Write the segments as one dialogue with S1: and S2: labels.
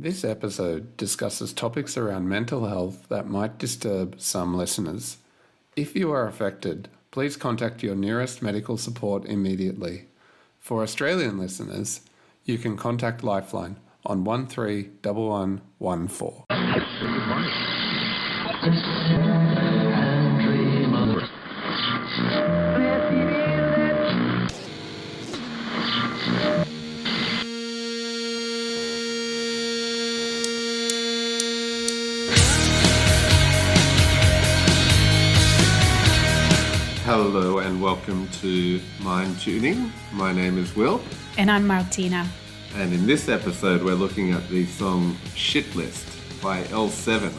S1: This episode discusses topics around mental health that might disturb some listeners. If you are affected, please contact your nearest medical support immediately. For Australian listeners, you can contact Lifeline on 131114. Hello and welcome to Mind Tuning. My name is Will.
S2: And I'm Martina.
S1: And in this episode we're looking at the song Shitlist by L7,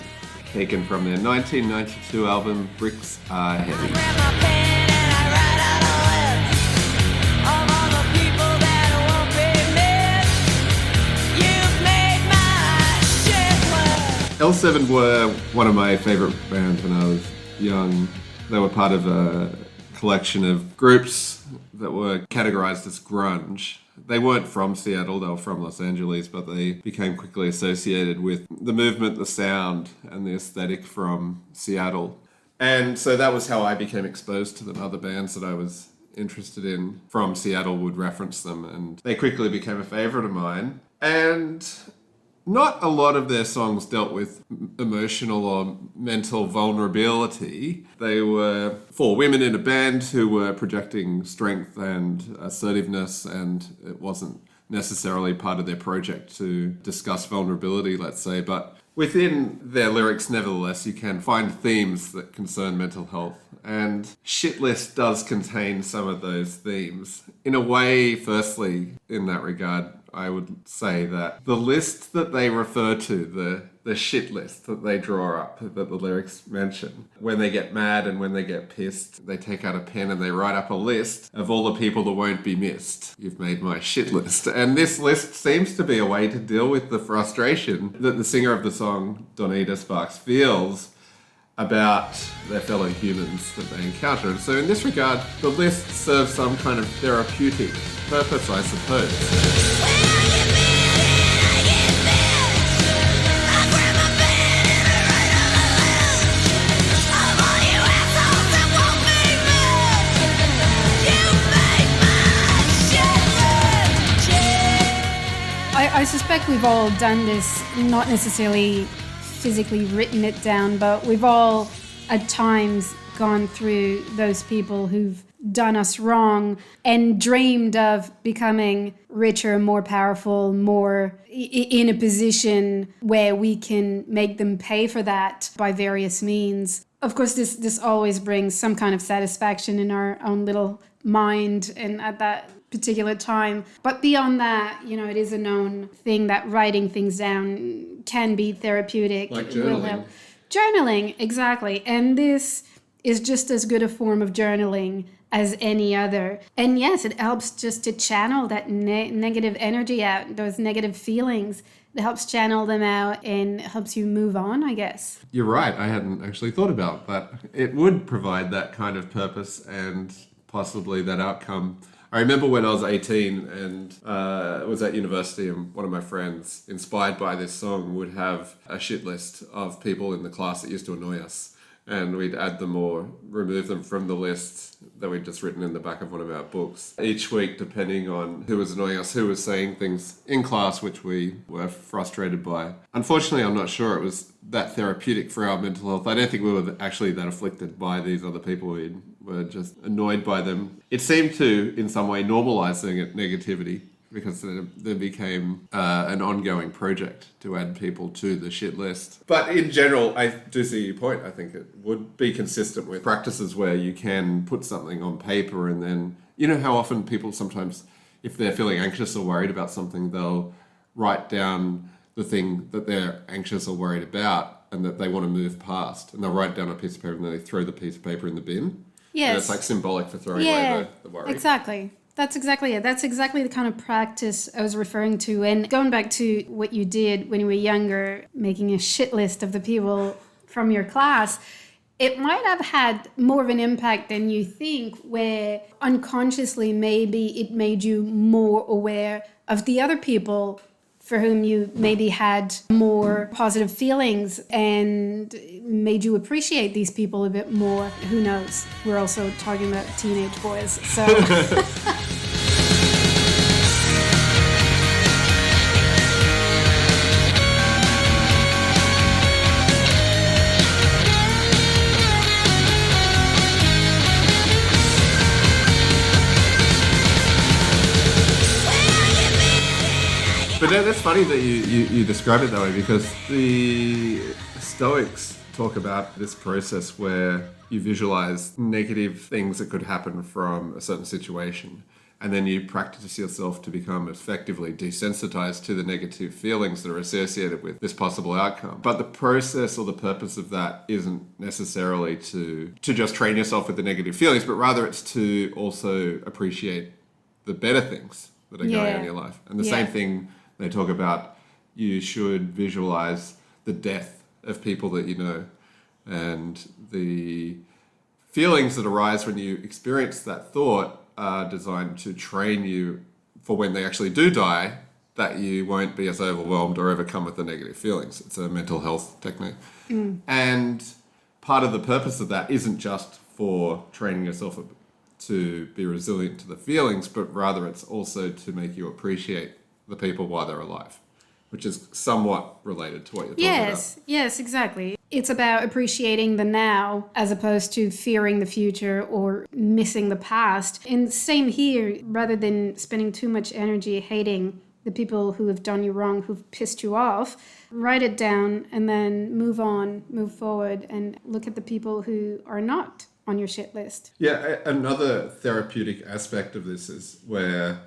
S1: taken from their 1992 album Bricks Are Heavy. L7 were one of my favourite bands when I was young. They were part of a collection of groups that were categorized as grunge. They weren't from Seattle, they were from Los Angeles, but they became quickly associated with the movement, the sound, and the aesthetic from Seattle. And so that was how I became exposed to them. Other bands that I was interested in from Seattle would reference them, and they quickly became a favorite of mine. And not a lot of their songs dealt with emotional or mental vulnerability. They were four women in a band who were projecting strength and assertiveness, and it wasn't necessarily part of their project to discuss vulnerability, let's say. But within their lyrics, nevertheless, you can find themes that concern mental health. And Shitlist does contain some of those themes. In a way, firstly, in that regard, I would say that the list that they refer to, the shit list that they draw up, that the lyrics mention, when they get mad and when they get pissed, they take out a pen and they write up a list of all the people that won't be missed. You've made my shit list. And this list seems to be a way to deal with the frustration that the singer of the song, Donita Sparks, feels about their fellow humans that they encounter. And so in this regard, the list serves some kind of therapeutic purpose, I suppose.
S2: I suspect we've all done this, not necessarily physically written it down, but we've all at times gone through those people who've done us wrong and dreamed of becoming richer, more powerful, more in a position where we can make them pay for that by various means. Of course, this always brings some kind of satisfaction in our own little mind and at that particular time. But beyond that, it is a known thing that writing things down can be therapeutic.
S1: Like journaling.
S2: Journaling, exactly. And this is just as good a form of journaling as any other. And yes, it helps just to channel that negative energy out, those negative feelings. It helps channel them out and helps you move on, I guess.
S1: You're right. I hadn't actually thought about that. It would provide that kind of purpose and possibly that outcome. I remember when I was 18 and was at university, and one of my friends, inspired by this song, would have a shit list of people in the class that used to annoy us. And we'd add them or remove them from the list that we'd just written in the back of one of our books. Each week, depending on who was annoying us, who was saying things in class which we were frustrated by. Unfortunately, I'm not sure it was that therapeutic for our mental health. I don't think we were actually that afflicted by these other people. We were just annoyed by them. It seemed to, in some way, normalize the negativity, because there became an ongoing project to add people to the shit list. But in general, I do see your point. I think it would be consistent with practices where you can put something on paper and then, how often people sometimes, if they're feeling anxious or worried about something, they'll write down the thing that they're anxious or worried about and that they want to move past. And they'll write down a piece of paper and then they throw the piece of paper in the bin. Yes. And it's like symbolic for throwing away the worry.
S2: Exactly. That's exactly it. That's exactly the kind of practice I was referring to. And going back to what you did when you were younger, making a shit list of the people from your class, it might have had more of an impact than you think, where unconsciously maybe it made you more aware of the other people for whom you maybe had more positive feelings and made you appreciate these people a bit more. Who knows? We're also talking about teenage boys, so...
S1: But that's funny that you describe it that way, because the Stoics talk about this process where you visualize negative things that could happen from a certain situation, and then you practice yourself to become effectively desensitized to the negative feelings that are associated with this possible outcome. But the process or the purpose of that isn't necessarily to just train yourself with the negative feelings, but rather it's to also appreciate the better things that are going on in your life. And the same thing they talk about, you should visualize the death of people that you know, and the feelings that arise when you experience that thought are designed to train you for when they actually do die, that you won't be as overwhelmed or overcome with the negative feelings. It's a mental health technique. And part of the purpose of that isn't just for training yourself to be resilient to the feelings, but rather it's also to make you appreciate the people while they're alive, which is somewhat related to what you're talking about.
S2: Yes, exactly. It's about appreciating the now as opposed to fearing the future or missing the past. And same here, rather than spending too much energy hating the people who have done you wrong, who've pissed you off, write it down and then move on, move forward, and look at the people who are not on your shit list.
S1: Yeah, another therapeutic aspect of this is where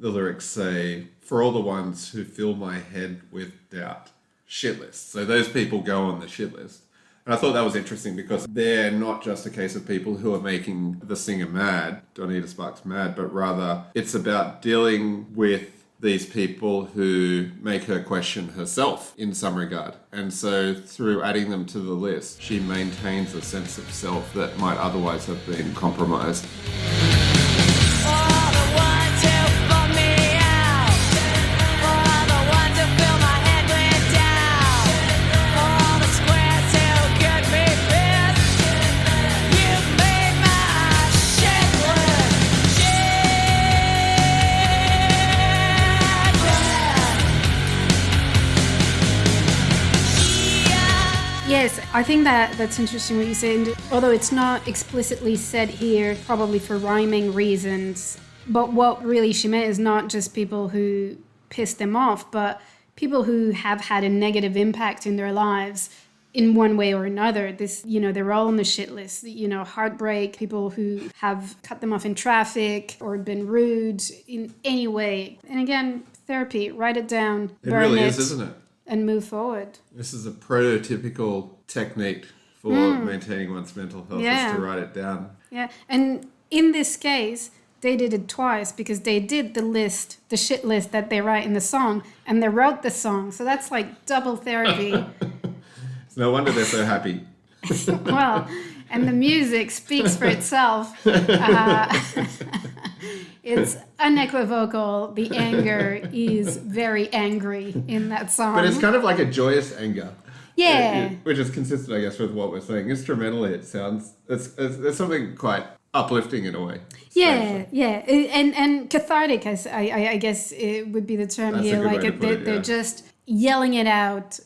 S1: the lyrics say, for all the ones who fill my head with doubt. Shit list. So those people go on the shit list. And I thought that was interesting because they're not just a case of people who are making the singer mad, Donita Sparks mad, but rather it's about dealing with these people who make her question herself in some regard. And so through adding them to the list, she maintains a sense of self that might otherwise have been compromised.
S2: Yes, I think that's interesting what you said. Although it's not explicitly said here, probably for rhyming reasons, but what really she meant is not just people who piss them off, but people who have had a negative impact in their lives in one way or another. This, they're all on the shit list. Heartbreak, people who have cut them off in traffic or been rude in any way. And again, therapy, write it down.
S1: It really is, isn't it?
S2: And move forward.
S1: This is a prototypical technique for maintaining one's mental health, is to write it down.
S2: Yeah, and in this case, they did it twice because they did the shit list that they write in the song, and they wrote the song. So that's like double therapy.
S1: It's no wonder they're so happy.
S2: Well, and the music speaks for itself. It's unequivocal. The anger is very angry in that song.
S1: But it's kind of like a joyous anger.
S2: Yeah.
S1: Which is consistent, I guess, with what we're saying. Instrumentally, it sounds... There's something quite uplifting in a way.
S2: Yeah. And cathartic, I guess it would be the term.
S1: That's
S2: here.
S1: Like
S2: they're just yelling it out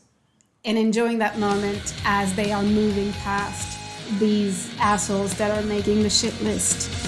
S2: and enjoying that moment as they are moving past these assholes that are making the shit list.